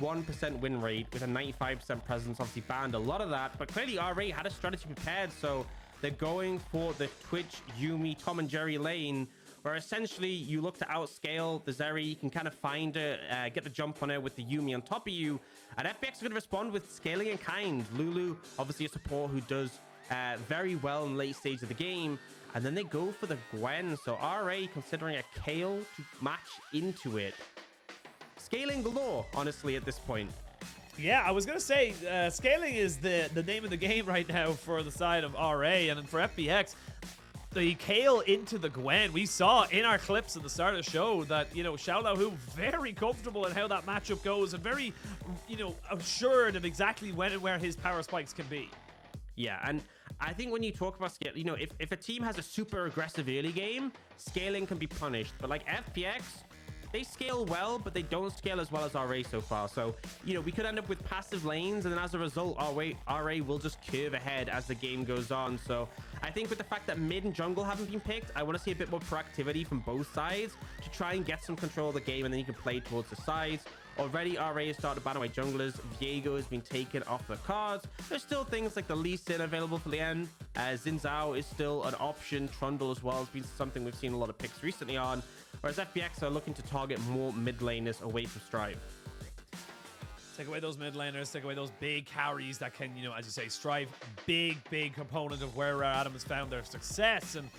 51% win rate with a 95% presence. Obviously banned a lot of that, but clearly RA had a strategy prepared. So they're going for the Twitch, Yuumi, Tom and Jerry lane, where essentially you look to outscale the Zeri. You can kind of find her, get the jump on her with the Yuumi on top of you. And FPX are going to respond with scaling in kind. Lulu, obviously a support who does very well in the late stage of the game. And then they go for the Gwen. So RA considering a Kayle to match into it. Scaling galore, honestly, at this point. Yeah, I was going to say, scaling is the name of the game right now for the side of RA. And for FPX, the Kayle into the Gwen. We saw in our clips at the start of the show that, you know, xiaolaohu very comfortable in how that matchup goes and very, you know, assured of exactly when and where his power spikes can be. Yeah, and I think when you talk about scale, you know, if a team has a super aggressive early game, scaling can be punished. But like FPX, they scale well, but they don't scale as well as RA so far. So, you know, we could end up with passive lanes, and then as a result, RA will just curve ahead as the game goes on. So I think with the fact that mid and jungle haven't been picked, I want to see a bit more proactivity from both sides to try and get some control of the game, and then you can play towards the sides. Already, RA has started banning away junglers. Viego has been taken off the cards. There's still things like the Lee Sin available for Leyan. Zhao is still an option. Trundle as well has been something we've seen a lot of picks recently on. Whereas FPX are looking to target more mid laners away from Strive. Take away those mid laners, take away those big carries that can, you know, as you say, Strive, big component of where Adam has found their success. And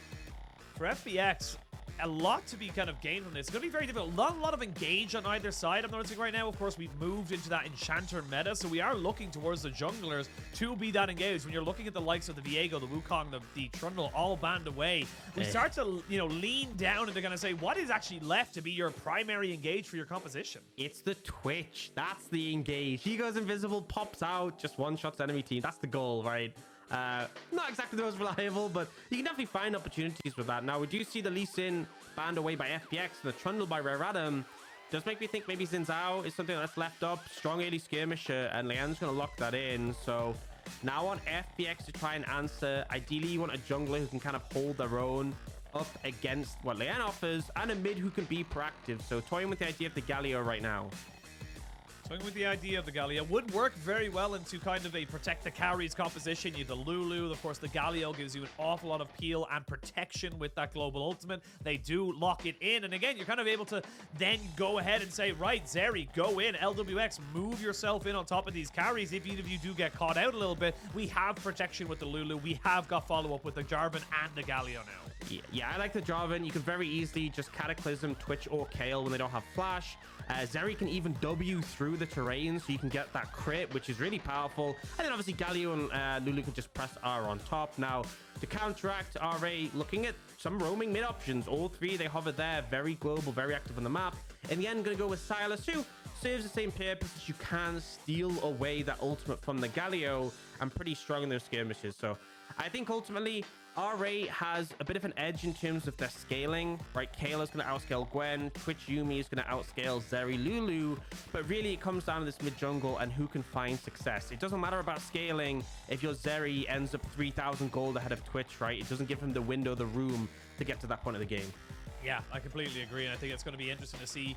for FPX, a lot to be kind of gained from this. It's going to be very difficult. Not a lot of engage on either side, I'm noticing right now. Of course, we've moved into that enchanter meta, so we are looking towards the junglers to be that engaged. When you're looking at the likes of the Viego, the Wukong, the Trundle all banned away, we start to, you know, lean down and they're going to say, what is actually left to be your primary engage for your composition? It's the Twitch. That's the engage. He goes invisible, pops out, just one-shots enemy team. That's the goal, right? Not exactly the most reliable, but you can definitely find opportunities with that. Now, we do see the Lee Sin banned away by FPX and the Trundle by Rare Adam. Does make me think maybe Zhao is something that's left up. Strong early skirmisher, and Leyan's going to lock that in. So now on FPX to try and answer. Ideally, you want a jungler who can kind of hold their own up against what Leyan offers, and a mid who can be proactive. So toying with the idea of the Galio right now. With the idea of the Galio would work very well into kind of a protect the carries composition. You have the Lulu, of course the Galio gives you an awful lot of peel and protection with that global ultimate. They do lock it in, and again, you're kind of able to then go ahead and say, right, Zeri, go in, Lwx, move yourself in on top of these carries. Even if you do get caught out a little bit, we have protection with the Lulu. We have got follow-up with the Jarvan and the Galio now. Yeah, I like the Jarvan. You can very easily just Cataclysm, Twitch, or Kayle when they don't have flash. Zeri can even W through the terrain, so you can get that crit, which is really powerful. And then obviously Galio and Lulu can just press R on top. Now, to counteract, RA looking at some roaming mid options. All three, they hover there, very global, very active on the map. In the end, going to go with Sylas, who serves the same purpose as you can steal away that ultimate from the Galio, and pretty strong in those skirmishes. So I think ultimately RA has a bit of an edge in terms of their scaling, right? Kayle is going to outscale Gwen, Twitch Yuumi is going to outscale Zeri, Lulu, but really it comes down to this mid jungle and who can find success. It doesn't matter about scaling if your Zeri ends up 3,000 gold ahead of Twitch, right? It doesn't give him the window, the room to get to that point of the game. Yeah, I completely agree, and I think it's going to be interesting to see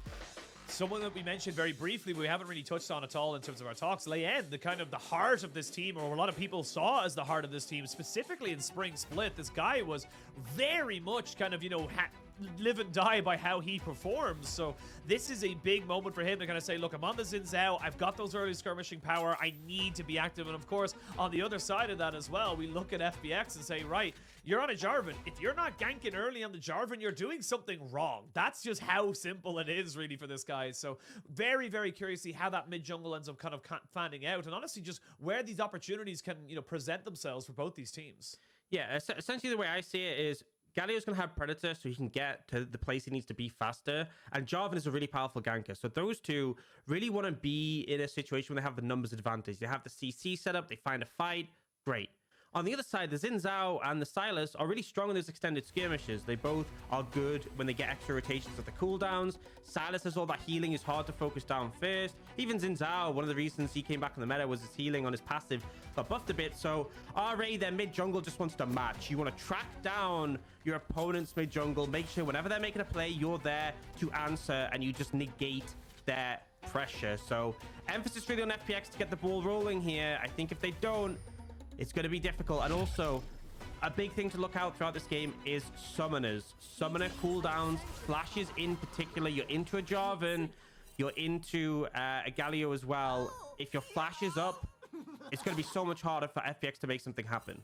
someone that we mentioned very briefly, but we haven't really touched on at all in terms of our talks. Leyan, the kind of the heart of this team, or a lot of people saw as the heart of this team, specifically in Spring Split. This guy was very much kind of, you know, live and die by how he performs. So this is a big moment for him to kind of say, look, I'm on the Zhao, I've got those early skirmishing power, I need to be active. And of course, on the other side of that as well, we look at FPX and say, right, you're on a Jarvan. If you're not ganking early on the Jarvan, you're doing something wrong. That's just how simple it is really for this guy. So very curious to see how that mid jungle ends up kind of fanning out, and honestly just where these opportunities can, you know, present themselves for both these teams. Yeah, essentially the way I see it is Galio's going to have Predator so he can get to the place he needs to be faster. And Jarvan is a really powerful ganker. So those two really want to be in a situation where they have the numbers advantage. They have the CC set up, they find a fight, great. On the other side, the Zhao and the Sylas are really strong in those extended skirmishes. They both are good when they get extra rotations of the cooldowns. Sylas has all that healing, is hard to focus down first. Even Zhao, one of the reasons he came back in the meta was his healing on his passive got buffed a bit. So RA, their mid jungle just wants to match. You want to track down your opponent's mid jungle, make sure whenever they're making a play, you're there to answer, and you just negate their pressure. So emphasis really on FPX to get the ball rolling here. I think if they don't, it's going to be difficult. And also, a big thing to look out throughout this game is summoners. Summoner cooldowns, flashes in particular. You're into a Jarvan, you're into a Galio as well. If your flash is up, it's going to be so much harder for FPX to make something happen.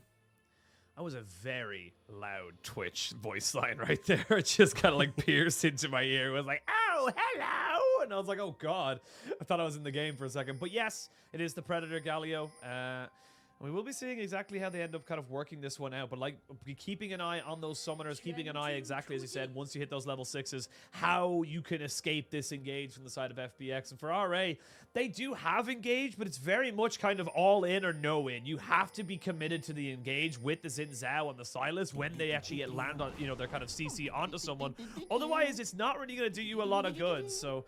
That was a very loud Twitch voice line right there. It just kind of like pierced into my ear. It was like, oh, hello. And I was like, oh, God. I thought I was in the game for a second. But yes, it is the Predator Galio. We will be seeing exactly how they end up kind of working this one out. But like keeping an eye on those summoners, keeping an eye exactly as you said, once you hit those level 6s, how you can escape this engage from the side of FPX. And for RA, they do have engage, but it's very much kind of all in or no in. You have to be committed to the engage with the Zhao and the Sylas when they actually get land on, you know, their kind of CC onto someone. Otherwise, it's not really going to do you a lot of good. So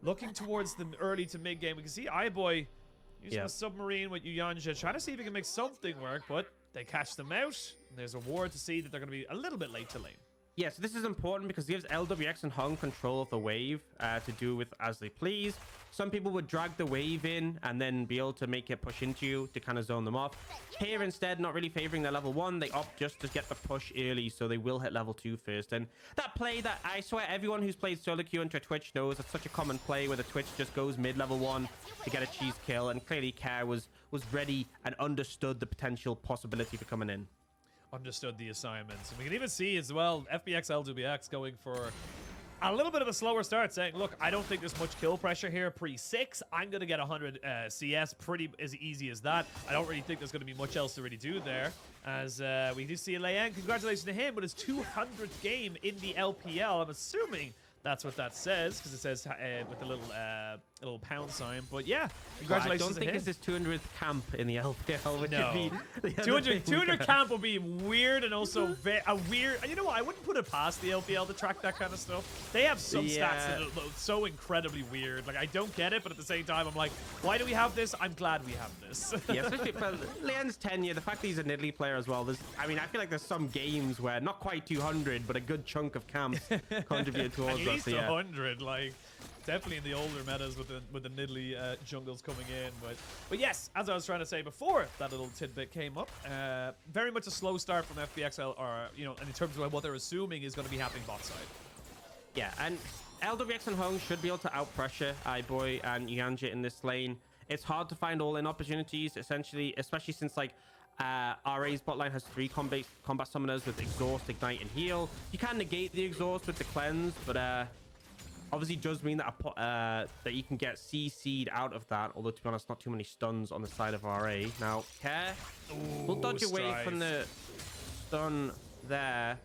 looking towards the early to mid game, we can see iBoy using a submarine with Yuyanjia, trying to see if he can make something work, but they catch them out. And there's a ward to see that they're going to be a little bit late to lane. Yeah, so this is important because it gives Lwx and Hung control of the wave to do with as they please. Some people would drag the wave in and then be able to make it push into you to kind of zone them off. Here, instead, not really favoring their level 1. They opt just to get the push early, so they will hit level 2 first. And that play that I swear everyone who's played solo queue into Twitch knows, it's such a common play where the Twitch just goes mid-level 1 to get a cheese kill. And clearly, Kayle was ready and understood the potential possibility for coming in. Understood the assignments. And we can even see as well, FPX Lwx going for a little bit of a slower start, saying, look, I don't think there's much kill pressure here pre-6. I'm going to get 100 CS pretty as easy as that. I don't really think there's going to be much else to really do there. As we do see Leyan, congratulations to him, but his 200th game in the LPL. I'm assuming that's what that says, because it says with the little pound sign. But yeah, congratulations I don't think it's his 200th camp in the LPL, which would be 200 camp would be weird and also weird. You know what? I wouldn't put it past the LPL to track that kind of stuff. They have some stats that are so incredibly weird. Like, I don't get it, but at the same time, I'm like, why do we have this? I'm glad we have this. Yeah, especially for Leon's tenure, the fact that he's a Nidalee player as well. I mean, I feel like there's some games where not quite 200, but a good chunk of camps contributed towards at least 100, like definitely in the older metas with the Nidalee jungles coming in. But yes, as I was trying to say before that little tidbit came up, very much a slow start from FPX, or you know, and in terms of what they're assuming is going to be happening bot side. Yeah, and Lwx and Hung should be able to out pressure iBoy and Yuyanjia in this lane. It's hard to find all in opportunities, essentially, especially since like RA's bot line has 3 combat summoners with exhaust, ignite, and heal. You can negate the exhaust with the cleanse, but obviously does mean that that you can get CC'd out of that. Although to be honest, not too many stuns on the side of RA. Now, Care will dodge away from the stun there.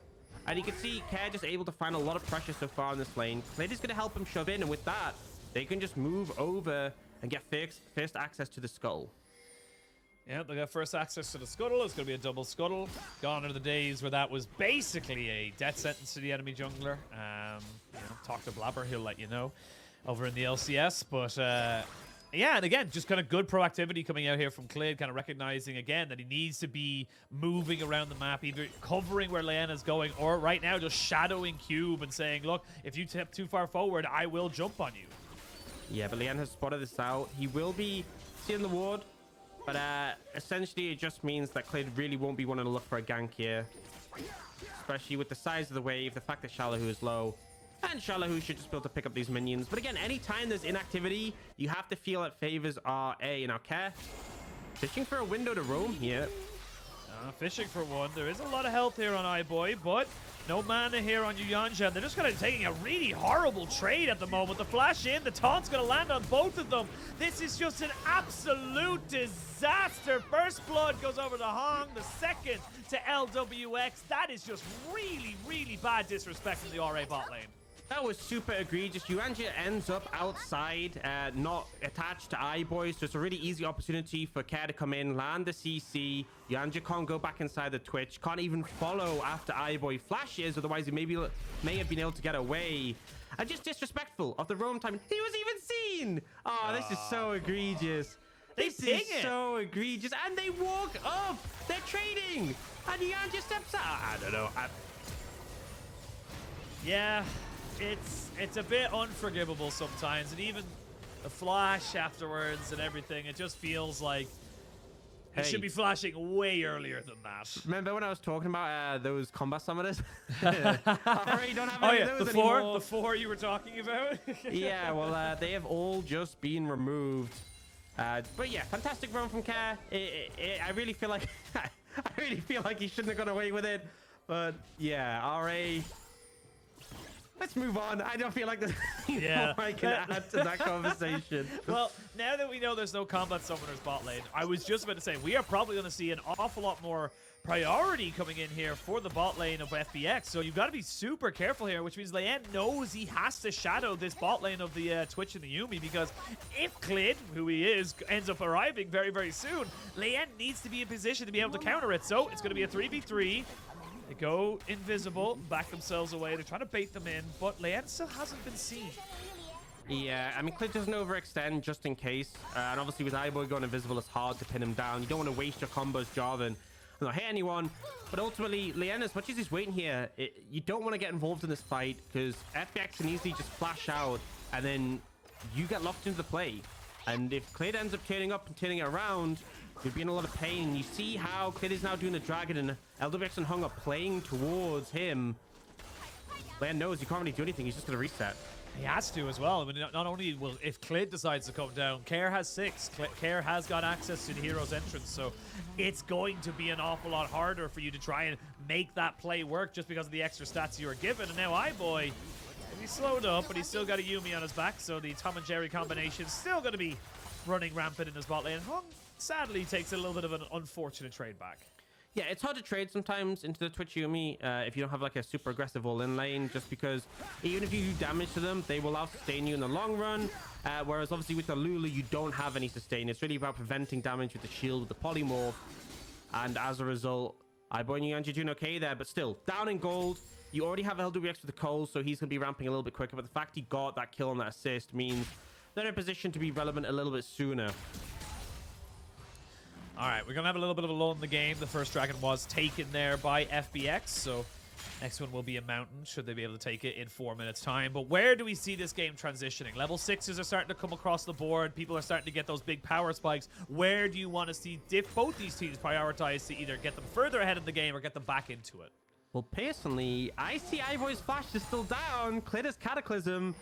And you can see Care just able to find a lot of pressure so far in this lane. Clid is going to help him shove in, and with that, they can just move over and get first access to the skull. Yeah, they got first access to the scuttle. It's going to be a double scuttle. Gone are the days where that was basically a death sentence to the enemy jungler. You know, talk to Blabber, he'll let you know over in the LCS. But yeah, and again, just kind of good proactivity coming out here from Clid, kind of recognizing again that he needs to be moving around the map, either covering where Leyan is going, or right now just shadowing Cube and saying, look, if you tip too far forward, I will jump on you. Yeah, but Leyan has spotted this out. He will be seeing the ward. But essentially, it just means that Clid really won't be wanting to look for a gank here. Especially with the size of the wave, the fact that xiaolaohu is low. And xiaolaohu should just be able to pick up these minions. But again, anytime there's inactivity, you have to feel it favors RA. Now, Care fishing for a window to roam here. Fishing for one. There is a lot of health here on iBoy, but no mana here on Yuyanjia. They're just kind of taking a really horrible trade at the moment. The flash in, the taunt's going to land on both of them. This is just an absolute disaster. First blood goes over to Hong, the second to Lwx. That is just really, really bad disrespect in the RA bot lane. That was super egregious. Yuyanjia ends up outside, not attached to iBoy, so it's a really easy opportunity for Care to come in, land the CC. Yuyanjia can't go back inside the Twitch, can't even follow after iBoy flashes, otherwise he may have been able to get away. And just disrespectful of the roam time. He was even seen! Oh, this is so egregious. This is so egregious. And they walk up! They're trading! And Yuyanjia steps out. I don't know. Yeah. It's a bit unforgivable sometimes, and even the flash afterwards and everything. It just feels like he should be flashing way earlier than that. Remember when I was talking about those combat summoners? I don't have any of those anymore. The four you were talking about? Yeah, well, they have all just been removed. But yeah, fantastic run from Kayle. I really feel like he shouldn't have gone away with it. But yeah, RA. Let's move on. I don't feel like there's more I can add to that conversation. Well, now that we know there's no combat summoners bot lane, I was just about to say, we are probably going to see an awful lot more priority coming in here for the bot lane of FPX. So you've got to be super careful here, which means Leyan knows he has to shadow this bot lane of the Twitch and the Yuumi, because if Clid, who he is, ends up arriving very, very soon, Leyan needs to be in position to be able to counter it. So it's going to be a 3v3. They go invisible, back themselves away. They're trying to bait them in, but Leyan still hasn't been seen. Yeah, I mean, Clid doesn't overextend just in case. And obviously with iBoy going invisible, it's hard to pin him down. You don't want to waste your combos, Jarvan, and not hit anyone. But ultimately, Leyan, as much as he's waiting here, you don't want to get involved in this fight, because FPX can easily just flash out, and then you get locked into the play. And if Clid ends up turning up and turning it around, you'd be in a lot of pain. You see how Clid is now doing the dragon, and Lwx and Hung are playing towards him. Leyan knows he can't really do anything. He's just going to reset. He has to as well. I mean, not only will, if Clid decides to come down, Kayle has 6. Kayle has got access to the hero's entrance, so it's going to be an awful lot harder for you to try and make that play work just because of the extra stats you are given. And now iBoy, he's slowed up, but he's still got a Yuumi on his back, so the Tom and Jerry combination is still going to be running rampant in his bot lane. Hung sadly takes a little bit of an unfortunate trade back. Yeah, it's hard to trade sometimes into the Twitch Yuumi if you don't have like a super aggressive all-in lane, just because even if you do damage to them, they will out-sustain you in the long run. Whereas obviously with the Lulu, you don't have any sustain. It's really about preventing damage with the shield, with the polymorph. And as a result, iBoy and Yuyanjia doing okay there, but still, down in gold. You already have Lwx with the Cole, so he's going to be ramping a little bit quicker. But the fact he got that kill and that assist means they're in a position to be relevant a little bit sooner. All right, we're going to have a little bit of a lull in the game. The first dragon was taken there by FPX, so next one will be a mountain, should they be able to take it in 4 minutes' time. But where do we see this game transitioning? Level 6s are starting to come across the board. People are starting to get those big power spikes. Where do you want to see both these teams prioritize to either get them further ahead in the game or get them back into it? Well, personally, I see iBoy's flash is still down. Clid is Cataclysm,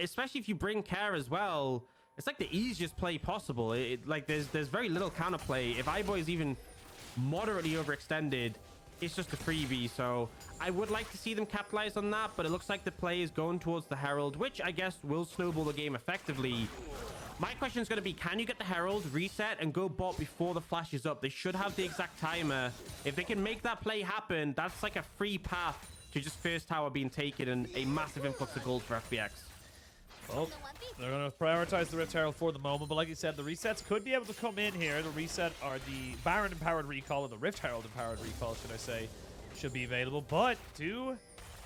especially if you bring Care as well. It's like the easiest play possible. Like there's very little counterplay. If iBoy is even moderately overextended, it's just a freebie. So I would like to see them capitalize on that, but it looks like the play is going towards the Herald, which I guess will snowball the game effectively. My question is going to be, can you get the Herald, reset, and go bot before the flash is up? They should have the exact timer. If they can make that play happen, that's like a free path to just first tower being taken and a massive influx of gold for FPX. Well, they're going to prioritize the Rift Herald for the moment, but like you said, the resets could be able to come in here. The reset, or the Baron Empowered Recall, or the Rift Herald Empowered Recall, should I say, should be available. But do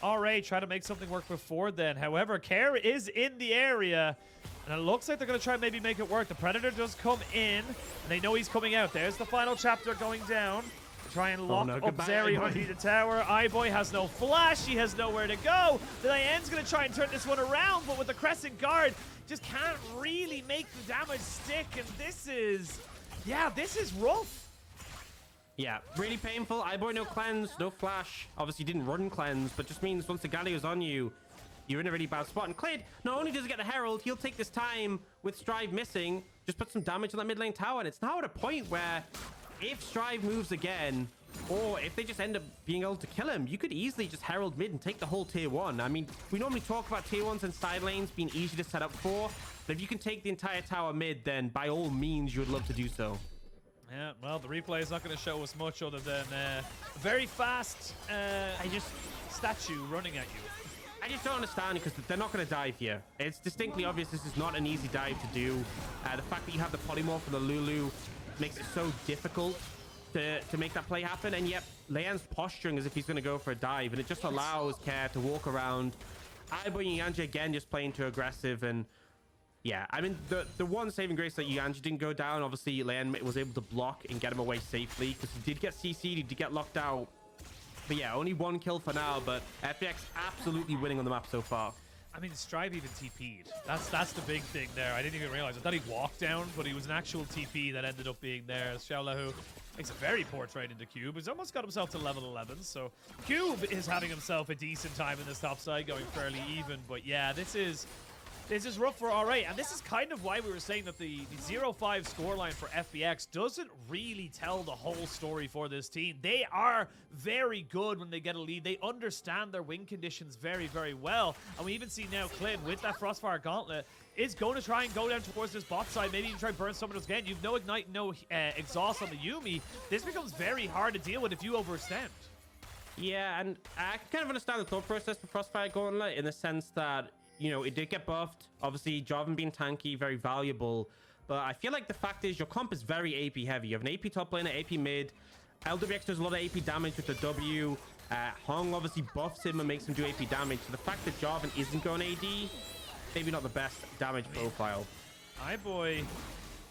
RA try to make something work before then? However, Care is in the area, and it looks like they're going to try and maybe make it work. The Predator does come in, and they know he's coming out. There's the final chapter going down. Try and lock up Zeri under the tower. iBoy has no flash. He has nowhere to go. The Leyan's going to try and turn this one around, but with the Crescent Guard, just can't really make the damage stick. And this is, yeah, this is rough. Yeah, really painful. iBoy no cleanse, no flash. Obviously didn't run cleanse, but just means once the Galio's on you, you're in a really bad spot. And Clid, not only does he get the Herald, he'll take this time with Strive missing, just put some damage on that mid lane tower. And it's now at a point where if Strive moves again, or if they just end up being able to kill him, you could easily just Herald mid and take the whole tier 1. I mean, we normally talk about tier 1s and side lanes being easy to set up for, but if you can take the entire tower mid, then by all means, you would love to do so. Yeah, well, the replay is not going to show us much other than a very fast statue running at you. I just don't understand, because they're not going to dive here. It's distinctly obvious this is not an easy dive to do. The fact that you have the polymorph and the Lulu makes it so difficult to make that play happen. And yet Leyan's posturing as if he's going to go for a dive, and it just allows Care to walk around. iBoy and Yuyanjia again just playing too aggressive. And yeah, I mean, the one saving grace that Yuyanjia didn't go down, obviously Leyan was able to block and get him away safely, because he did get CC'd, he did get locked out. But yeah, only one kill for now, but FPX absolutely winning on the map so far. I mean, Stripe even TP'd. That's the big thing there. I didn't even realize. I thought he walked down, but he was an actual TP that ended up being there. xiaolaohu makes a very poor trade into Cube. He's almost got himself to level 11, so Cube is having himself a decent time in this top side, going fairly even. But yeah, this is rough for RA, and this is kind of why we were saying that the 0-5 scoreline for FPX doesn't really tell the whole story for this team. They are very good when they get a lead. They understand their win conditions very, very well. And we even see now Clid with that Frostfire Gauntlet is going to try and go down towards this bot side, maybe even try and burn someone else again. You've no Ignite, no Exhaust on the Yuumi. This becomes very hard to deal with if you overextend. Yeah, and I kind of understand the thought process for Frostfire Gauntlet in the sense that, you know, it did get buffed. Obviously, Jarvan being tanky, very valuable. But I feel like the fact is your comp is very AP heavy. You have an AP top laner, AP mid. Lwx does a lot of AP damage with the W. Hong obviously buffs him and makes him do AP damage. So the fact that Jarvan isn't going AD, maybe not the best damage profile. iBoy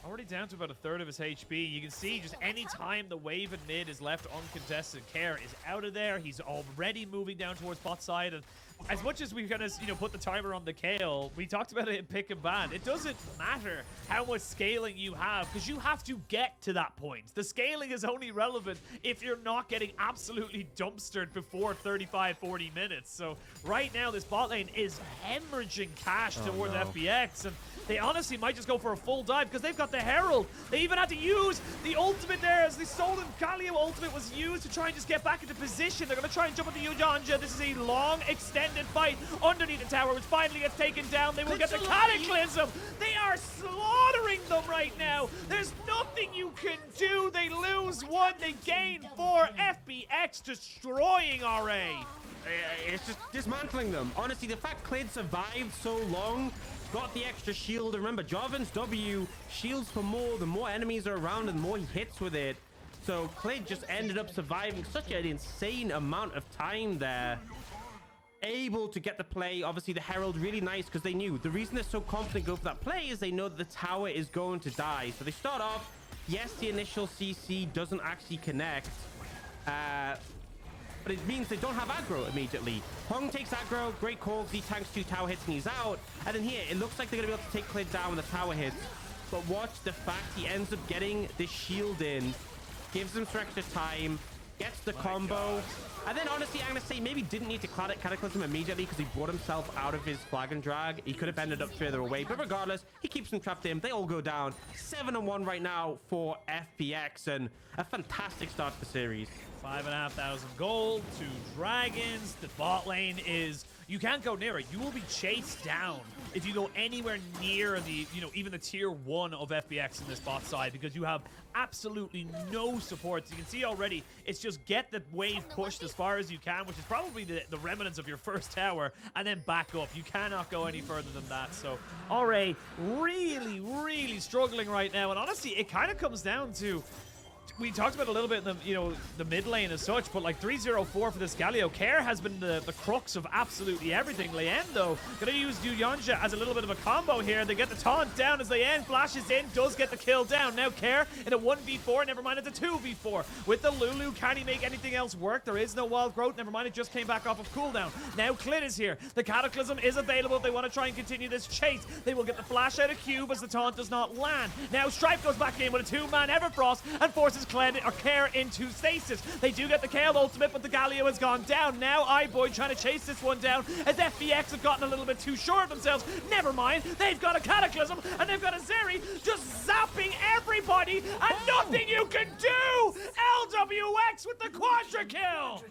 already down to about a third of his HP. You can see just any time the wave in mid is left uncontested, Kayle is out of there. He's already moving down towards bot side, and as much as we kind of, you know, put the timer on the Kayle, we talked about it in pick and ban. It doesn't matter how much scaling you have, because you have to get to that point. The scaling is only relevant if you're not getting absolutely dumpstered before 35-40 minutes. So right now, this bot lane is hemorrhaging cash towards FPX, and they honestly might just go for a full dive because they've got the Herald. They even had to use the ultimate there as the stolen Galio ultimate was used to try and just get back into position. They're going to try and jump into Yuyanjia. This is a long, extended fight underneath the tower, which finally gets taken down. They will get the Cataclysm. They are slaughtering them right now. There's nothing you can do. They lose 1, they gain 4. FPX destroying RA. It's just dismantling them. Honestly, the fact Clid survived so long, got the extra shield. And remember, Jarvan's W shields for more. The more enemies are around and the more he hits with it. So Clid just ended up surviving such an insane amount of time there. Able to get the play. Obviously, the Herald really nice because they knew. The reason they're so confident go for that play is they know that the tower is going to die. So they start off. Yes, the initial CC doesn't actually connect. But it means they don't have aggro immediately. Hong takes aggro, great call, he tanks 2 tower hits and he's out. And then here, it looks like they're gonna be able to take Clid down when the tower hits. But watch the fact he ends up getting the shield in, gives them some extra time, gets the combo. And then honestly, I'm gonna say maybe didn't need to Cataclysm immediately because he brought himself out of his flag and drag. He could have ended up further away, but regardless, he keeps them trapped in. They all go down. 7-1 right now for FPX, and a fantastic start to the series. 5,500 gold, 2 dragons. The bot lane is, you can't go near it. You will be chased down if you go anywhere near the, you know, even the tier 1 of FPX in this bot side, because you have absolutely no support. So you can see already, it's just get the wave pushed as far as you can, which is probably the remnants of your first tower, and then back up. You cannot go any further than that. So RA really, really struggling right now. And honestly, it kind of comes down to, we talked about a little bit in the, you know, the mid lane as such, but like 304 for this Galio. Kayle has been the crux of absolutely everything. Leyan, though, gonna use Yuyanjia as a little bit of a combo here. They get the taunt down as Leyan flashes in, does get the kill down. Now Kayle in a 1v4, never mind, it's a 2v4. With the Lulu, can he make anything else work? There is no wild growth, never mind, it just came back off of cooldown. Now Clid is here. The Cataclysm is available if they want to try and continue this chase. They will get the flash out of Cube as the taunt does not land. Now Stripe goes back in with a 2-man Everfrost and forces Clid or Kayle into stasis. They do get the Kayle ultimate, but the Galio has gone down. Now iBoy trying to chase this one down as FPX have gotten a little bit too sure of themselves. Never mind, they've got a Cataclysm and they've got a Zeri just zapping everybody and nothing you can do! Lwx with the quadra kill!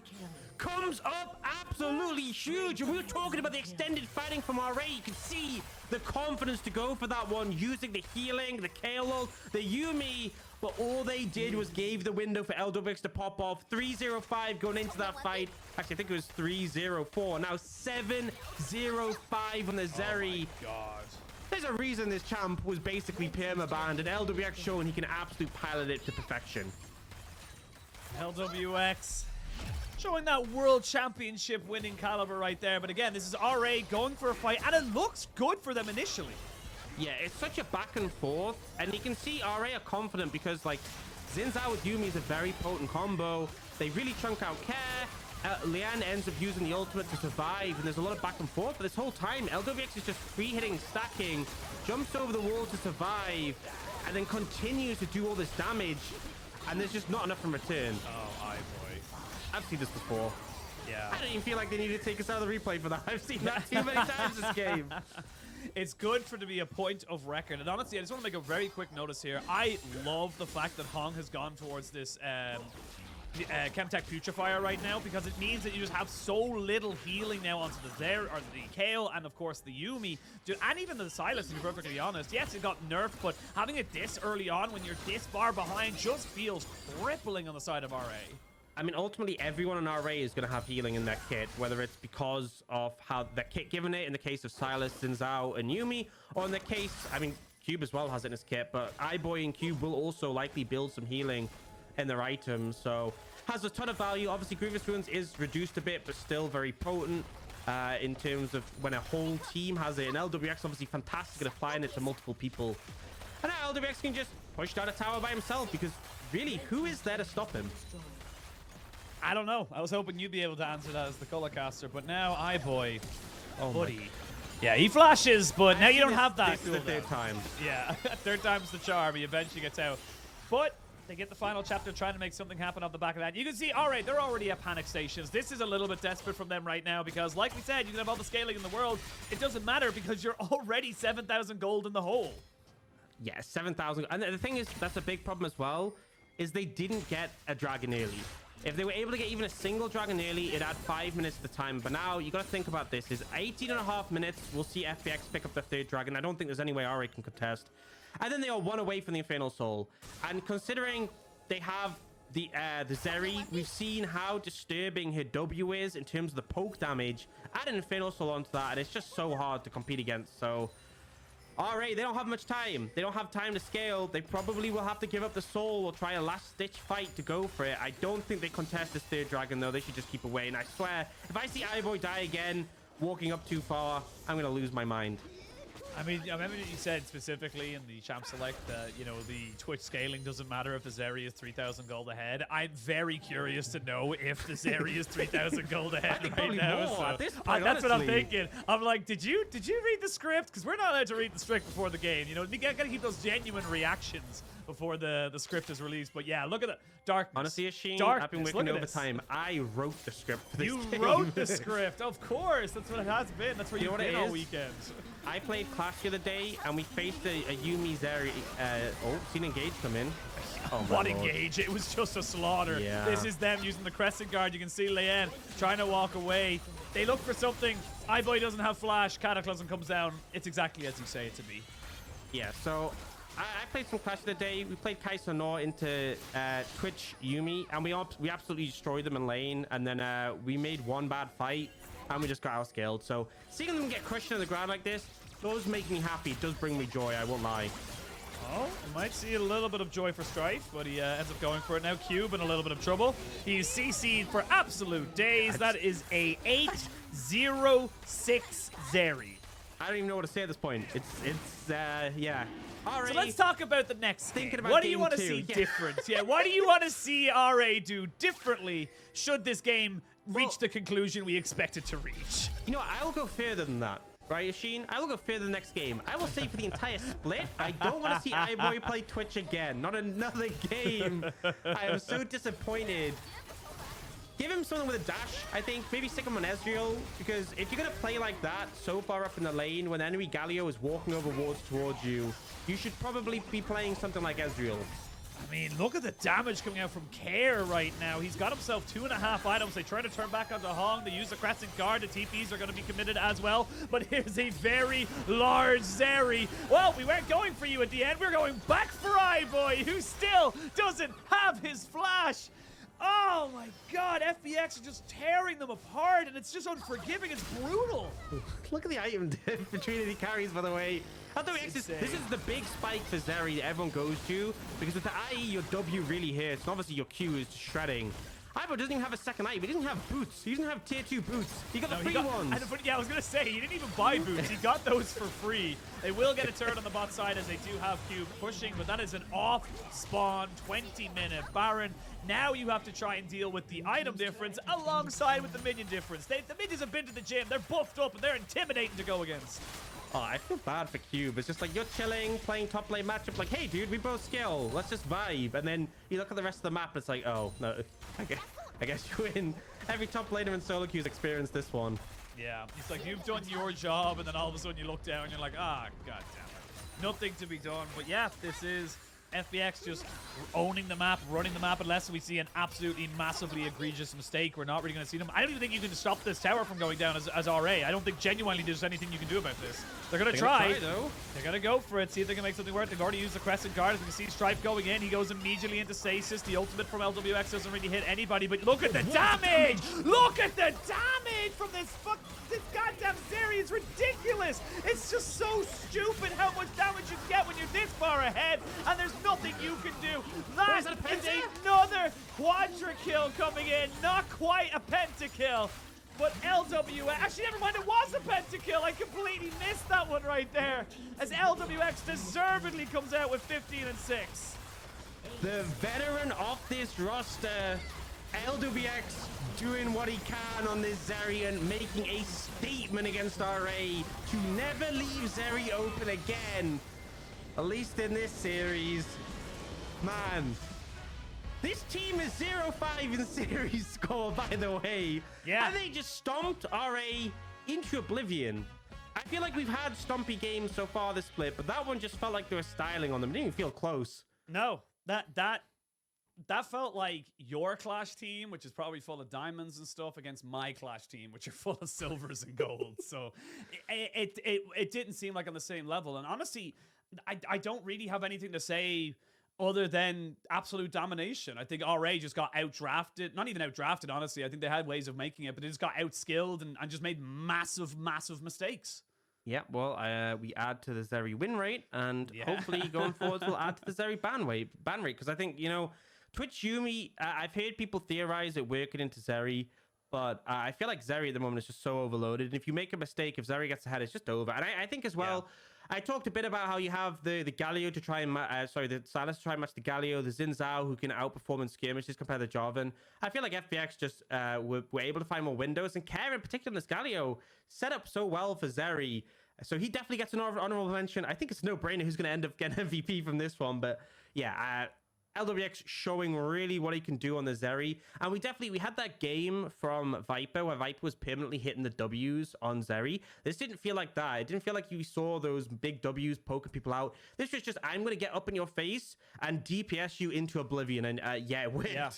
Comes up absolutely huge, and we were talking about the extended fighting from RA. You can see the confidence to go for that one, using the healing, the Kayle ult, the Yuumi, but all they did was gave the window for Lwx to pop off. 305 going into that fight. Actually, I think it was 304. Now 705 on the Zeri. Oh God. There's a reason this champ was basically perma-banned, and Lwx showing he can absolutely pilot it to perfection. Lwx showing that world championship winning caliber right there. But again, this is RA going for a fight, and it looks good for them initially. Yeah, it's such a back and forth, and you can see RA are confident because, like, Xin Zhao with Yuumi is a very potent combo. They really chunk out Care. Leyan ends up using the ultimate to survive, and there's a lot of back and forth. But this whole time, Lwx is just free hitting, stacking, jumps over the wall to survive, and then continues to do all this damage. And there's just not enough in return. Oh, iBoy. I've seen this before. Yeah. I don't even feel like they need to take us out of the replay for that. I've seen that too many times this game. It's good for to be a point of record. And honestly, I just want to make a very quick notice here. I love the fact that Hong has gone towards this Chemtech Putrefier right now, because it means that you just have so little healing now onto the Zeri, or the Kayle, and of course the Yuumi, and even the Sylas, to be perfectly honest. Yes, it got nerfed, but having it this early on when you're this far behind just feels crippling on the side of RA. I mean, ultimately, everyone in RA is going to have healing in their kit, whether it's because of how the kit given it in the case of Sylas and Zhao and Yuumi, or in the case, I mean, Cube as well has it in his kit, but iBoy and Cube will also likely build some healing in their items, so has a ton of value. Obviously, Grievous Wounds is reduced a bit, but still very potent in terms of when a whole team has it. And Lwx obviously fantastic at applying it to multiple people. And now Lwx can just push down a tower by himself, because really, who is there to stop him? I don't know. I was hoping you'd be able to answer that as the color caster, but now iBoy, buddy. Yeah, he flashes, but now you don't have that. This is the third time. Yeah, third time's the charm. He eventually gets out. But they get the final chapter trying to make something happen off the back of that. You can see, all right, they're already at panic stations. This is a little bit desperate from them right now because, like we said, you can have all the scaling in the world. It doesn't matter because you're already 7,000 gold in the hole. Yeah, 7,000. And the thing is, that's a big problem as well, is they didn't get a dragon early. If they were able to get even a single dragon early, it'd add 5 minutes to the time. But now you got to think about this. Is 18.5 minutes. We'll see FPX pick up the third dragon. I don't think there's any way RA can contest. And then they are 1 away from the Infernal Soul. And considering they have the Zeri, we've seen how disturbing her W is in terms of the poke damage. Add an Infernal Soul onto that, and it's just so hard to compete against. So RA, they don't have much time. They don't have time to scale. They probably will have to give up the soul or try a last-ditch fight to go for it. I don't think they contest this third dragon, though. They should just keep away. And I swear, if I see iBoy die again, walking up too far, I'm going to lose my mind. I mean, I remember you said specifically in the Champ Select that, you know, the Twitch scaling doesn't matter if the Zeri is 3,000 gold ahead. I'm very curious to know if the Zeri is 3,000 gold ahead right now. More, so at this point, that's what I'm thinking. I'm like, did you read the script? Because we're not allowed to read the script before the game. You know, we gotta keep those genuine reactions before the script is released. But yeah, look at the darkness. Honestly, Oisin, darkness. I've been working overtime. I wrote the script for this game. Wrote the script, of course. That's what it has been. That's where you've been all weekend. I played Clash the other day, and we faced a Yuumi Zeri. Seen Engage come in. Oh, what Engage? It was just a slaughter. Yeah. This is them using the Crescent Guard. You can see Leyan trying to walk away. They look for something. iBoy doesn't have flash. Cataclysm comes down. It's exactly as you say it to be. Yeah, so I played some Clash the other day. We played Kayle into Twitch Yuumi, and we absolutely destroyed them in lane. And then we made one bad fight, and we just got outscaled. So seeing them get crushed on the ground like this does make me happy. It does bring me joy, I won't lie. Oh, we might see a little bit of joy for Strife, but he ends up going for it now. Cube in a little bit of trouble. He's CC'd for absolute days. That is a 8-0-6 Zeri. I don't even know what to say at this point. It's yeah. All right. So let's talk about the next game. About what do you want to see different? Yeah, what do you want to see RA do differently should this game reach the conclusion we expect it to reach? You know, I will go further than that. Right, Oisin? I will go further the next game. I will say for the entire split, I don't want to see iBoy play Twitch again. Not another game. I am so disappointed. Give him something with a dash, I think. Maybe stick him on Ezreal, because if you're going to play like that so far up in the lane when enemy Galio is walking over wards towards you, you should probably be playing something like Ezreal. I mean, look at the damage coming out from Kayle right now. He's got himself 2.5 items. They try to turn back onto Hong. They use the Crescent Guard. The TPs are going to be committed as well. But here's a very large Zeri. Well, we weren't going for you at the end. We're going back for iBoy, who still doesn't have his flash. Oh my god, FPX are just tearing them apart, and it's just unforgiving. It's brutal. Look at the item between the carries, by the way. This is the big spike for Zeri that everyone goes to, because with the IE, your W really hits, and obviously your Q is shredding. iBoy doesn't even have a second item. He doesn't have boots. He doesn't have tier 2 boots. He got the free ones. Yeah, I was going to say, he didn't even buy boots. He got those for free. They will get a turn on the bot side as they do have Cube pushing, but that is an off-spawn 20-minute Baron. Now you have to try and deal with the item difference alongside with the minion difference. The minions have been to the gym. They're buffed up, and they're intimidating to go against. Oh, I feel bad for Cube. It's just like, you're chilling, playing top lane matchup. Like, hey, dude, we both skill. Let's just vibe. And then you look at the rest of the map, and it's like, oh, no. I guess you win. Every top laner in solo queues experienced this one. Yeah, it's like, you've done your job, and then all of a sudden you look down, and you're like, ah, god damn it. Nothing to be done. But yeah, this is FPX just owning the map, running the map, unless we see an absolutely massively egregious mistake. We're not really going to see them. I don't even think you can stop this tower from going down as RA. I don't think genuinely there's anything you can do about this. They're going to try. Though. They're going to go for it, see if they can make something work. They've already used the Crescent Guard. As we can see Strife going in. He goes immediately into Stasis. The ultimate from Lwx doesn't really hit anybody, but look at the damage! Look at the damage from this goddamn Zeri. It's ridiculous! It's just so stupid how much damage you get when you're this far ahead, and there's nothing you can do. That is another quadra kill coming in. Not quite a pentakill. But LWX, actually, never mind, it was a pentakill. I completely missed that one right there. As LWX deservedly comes out with 15 and 6. The veteran of this roster, LWX, doing what he can on this Zeri and making a statement against RA to never leave Zeri open again. At least in this series. Man. This team is 0-5 in series score, by the way. Yeah. And they just stomped RA into oblivion. I feel like we've had stompy games so far this split, but that one just felt like they were styling on them. It didn't even feel close. No, that felt like your Clash team, which is probably full of diamonds and stuff, against my Clash team, which are full of silvers and gold. So it didn't seem like on the same level. And honestly, I don't really have anything to say other than absolute domination. I think RA just got outdrafted. Not even outdrafted, honestly. I think they had ways of making it, but they just got outskilled and just made massive, massive mistakes. Yeah, well, we add to the Zeri win rate, and hopefully going forward we'll add to the Zeri ban rate, because I think, you know, Twitch Yuumi, I've heard people theorize it working into Zeri, but I feel like Zeri at the moment is just so overloaded, and if you make a mistake, if Zeri gets ahead, it's just over. And I think as well, I talked a bit about how you have the Galio to try and the Sylas to try and match the Galio, the Zhao who can outperform in skirmishes compared to Jarvan. I feel like FPX just were able to find more windows, and Kayle in particular, this Galio set up so well for Zeri, so he definitely gets an honorable mention. I think it's a no-brainer who's going to end up getting MVP from this one, but yeah, Lwx showing really what he can do on the Zeri. And we had that game from Viper where Viper was permanently hitting the W's on Zeri. This didn't feel like that. It didn't feel like you saw those big W's poking people out. This was just, I'm going to get up in your face and DPS you into oblivion. And yeah, it worked. Yeah.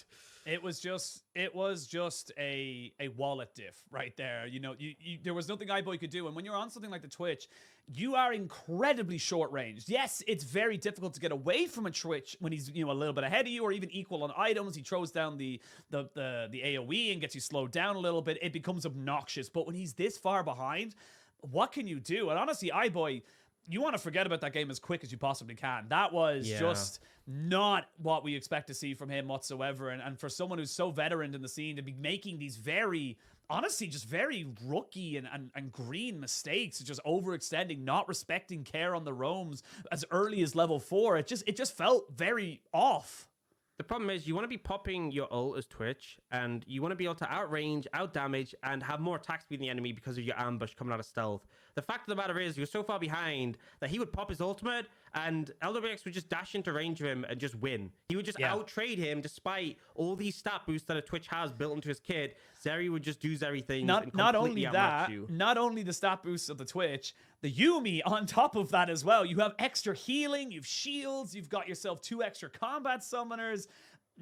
It was just a wallet diff right there. You know, there was nothing iBoy could do. And when you're on something like the Twitch, you are incredibly short ranged. Yes, it's very difficult to get away from a Twitch when he's, you know, a little bit ahead of you or even equal on items. He throws down the AoE and gets you slowed down a little bit. It becomes obnoxious. But when he's this far behind, what can you do? And honestly, iBoy, you want to forget about that game as quick as you possibly can. That was just not what we expect to see from him whatsoever. And for someone who's so veteran in the scene to be making these very, honestly, just very rookie and green mistakes, just overextending, not respecting care on the roams as early as level 4, it just felt very off. The problem is you want to be popping your ult as Twitch, and you want to be able to outrange, outdamage, and have more attack speed than the enemy because of your ambush coming out of stealth. The fact of the matter is you're so far behind that he would pop his ultimate, and Lwx would just dash into range of him and just win. He would just out-trade him despite all these stat boosts that a Twitch has built into his kit. Zeri would just do Zeri things and completely outmatch you. Not only the stat boosts of the Twitch, the Yuumi on top of that as well. You have extra healing, you've shields, you've got yourself 2 extra combat summoners.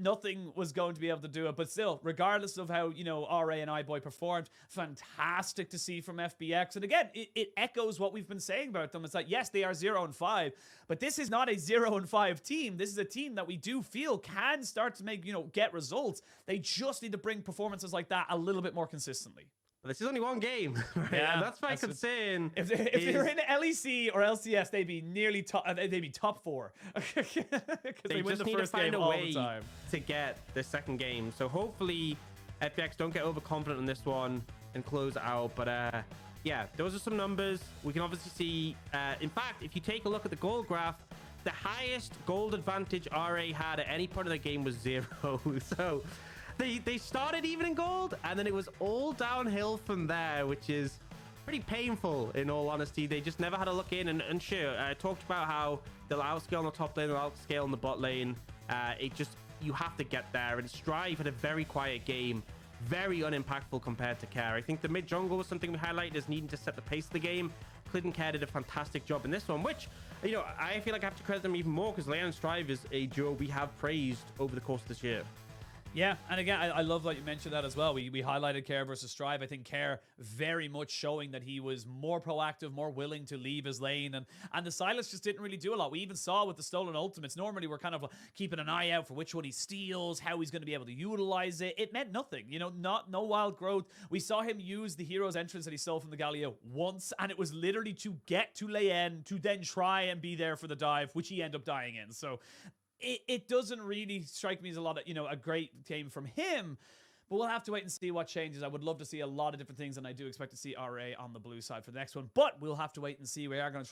Nothing was going to be able to do it, but still, regardless of how, you know, RA and iBoy performed, fantastic to see from FPX. And again, it echoes what we've been saying about them. It's like, yes, they are 0-5, but this is not a 0-5 team. This is a team that we do feel can start to make, you know, get results. They just need to bring performances like that a little bit more consistently. This is only one game, right? Yeah, And that's my concern. If they were in LEC or LCS, they'd be nearly top. They'd be top 4 because they win just the need first to find game a all way the time. to get the second game. So hopefully FPX don't get overconfident in this one and close it out. But yeah, those are some numbers. We can obviously see, in fact, if you take a look at the gold graph, the highest gold advantage RA had at any point of the game was 0. So they started even in gold, and then it was all downhill from there, which is pretty painful in all honesty. They just never had a look in. And sure, I talked about how they'll outscale on the top lane, they'll outscale on the bot lane. You have to get there. And Strive had a very quiet game, very unimpactful compared to Care. I think the mid jungle was something we highlighted as needing to set the pace of the game. Clid and Care did a fantastic job in this one, which, you know, I feel like I have to credit them even more because Leyan and Strive is a duo we have praised over the course of this year. Yeah, and again, I love that you mentioned that as well. We highlighted Care versus Strive. I think Care very much showing that he was more proactive, more willing to leave his lane, and the Sylas just didn't really do a lot. We even saw with the stolen ultimates, normally we're kind of keeping an eye out for which one he steals, how he's going to be able to utilize it. It meant nothing, you know, no wild growth. We saw him use the hero's entrance that he stole from the Galio once, and it was literally to get to Leyan, to then try and be there for the dive, which he ended up dying in. So it doesn't really strike me as a great game from him, but we'll have to wait and see what changes. I would love to see a lot of different things, and I do expect to see RA on the blue side for the next one, but we'll have to wait and see. We are going to